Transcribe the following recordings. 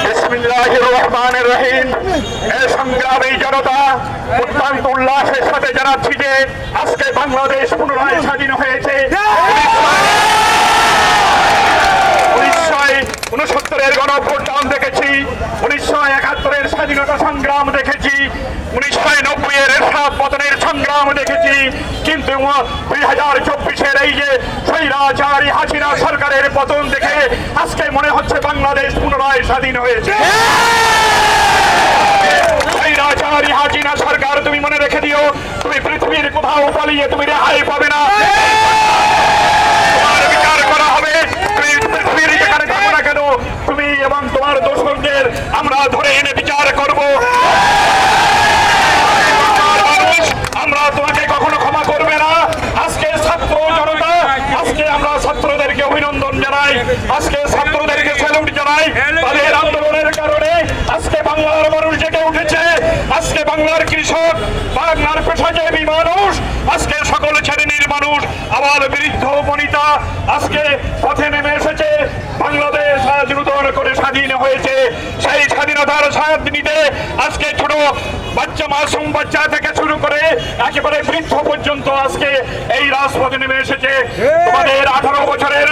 বিসমিল্লাহির রহমানির রহিম। এই সংগ্রামী জনতা অত্যন্ত উল্লাসের সাথে জানাচ্ছি যে আজকে বাংলাদেশ পুনরায় স্বাধীন হয়েছে। 1969-এর গণঅভ্যুত্থান দেখেছি, 1971-এর স্বাধীনতা সংগ্রাম দেখেছি, 1990-এর এরশাদ পতনের সংগ্রাম দেখেছি, কিন্তু 2024-এর এই যে স্বৈরাচারী হাসিনা সরকারের পতন দেখে আজকে মনে হচ্ছে বাংলাদেশ পুনরায় স্বাধীন হয়েছে। স্বৈরাচারী হাসিনা সরকার, তুমি মনে রেখে দিও, তুমি পৃথিবীর কোথাও পালিয়ে তুমি রেহাই পাবে না। তোমার বিচার করা হবে, তুমি পৃথিবীর যেখানে থাকো না কেন, তুমি এবং তোমার দোষরদের আমরা ধরে এনে বিচার করব। আমরা তোমাকে কখনো ক্ষমা করবে না। আজকে ছাত্র জনতা, আজকে আমরা ছাত্রদেরকে অভিনন্দন জানাই, আজকে ছাত্রদেরকে স্যালুট জানাই। তাদের আন্দোলনের কারণে আজকে বাংলার মানুষ জেগে উঠেছে। আজকে বাংলার কৃষক, বাংলার পেশাজীবী মানুষ, আজকে সকল শ্রেণীর মানুষ, আবার বৃদ্ধ বনিতা আজকে পথে নেমে এসেছে। বাংলাদেশ আজ নূতন করে স্বাধীন হয়েছে। সেই স্বাধীনতার স্বাদ নিতে আজকে ছোট বাচ্চা, মাসুম বাচ্চা থেকে শুরু করে একেবারে বৃদ্ধ পর্যন্ত আজকে এই রাজপথে নেমে এসেছে। তোমাদের 18 বছরের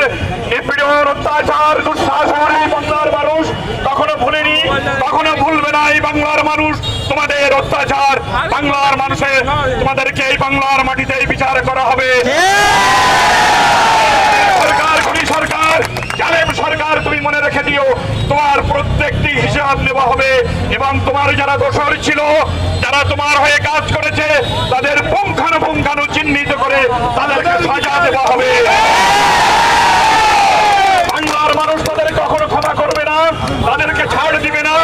নিপীড়ন, অত্যাচার, দুঃশাসন এই বাংলার মানুষ কখনো ভুলেনি, কখনো ভুলবে না। এই বাংলার মানুষ তোমাদের অত্যাচার, বাংলার মানুষের তোমাদেরকে এই বাংলার মাটিতে বিচার করা হবে। সরকার, খুনি সরকার, জালেম সরকার, তুমি মনে রেখে দিও, তোমার প্রত্যেকটি হিসাব নেওয়া হবে এবং তোমার যারা দোষর ছিল, যারা তোমার হয়ে কাজ করেছে, তাদের পুঙ্খানুপুঙ্খানু চিহ্নিত করে তাদেরকে সাজা দেওয়া হবে। বাংলার মানুষ তাদের কখনো ক্ষমা করবে না, তাদেরকে ছাড় দিবে না।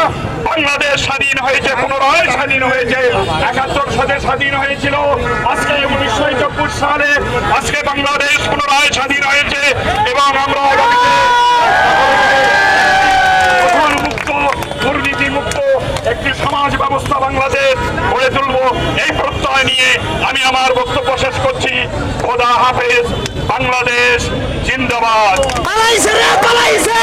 বাংলাদেশ স্বাধীন হয়েছে, পুনরায় স্বাধীন হয়েছে। 71 সালে স্বাধীন হয়েছিল, আজকে 1971 সালে আজকে বাংলাদেশ পুনরায় স্বাধীন হয়েছে এবং আমরা মুক্ত, দুর্নীতি মুক্ত একটি সমাজ ব্যবস্থা বাংলাদেশ গড়ে তুলব, এই প্রত্যয় নিয়ে আমি আমার বক্তব্য শেষ করছি। খোদা হাফেজ। বাংলাদেশ জিন্দাবাদ। পালাইছে রে, পালাইছে।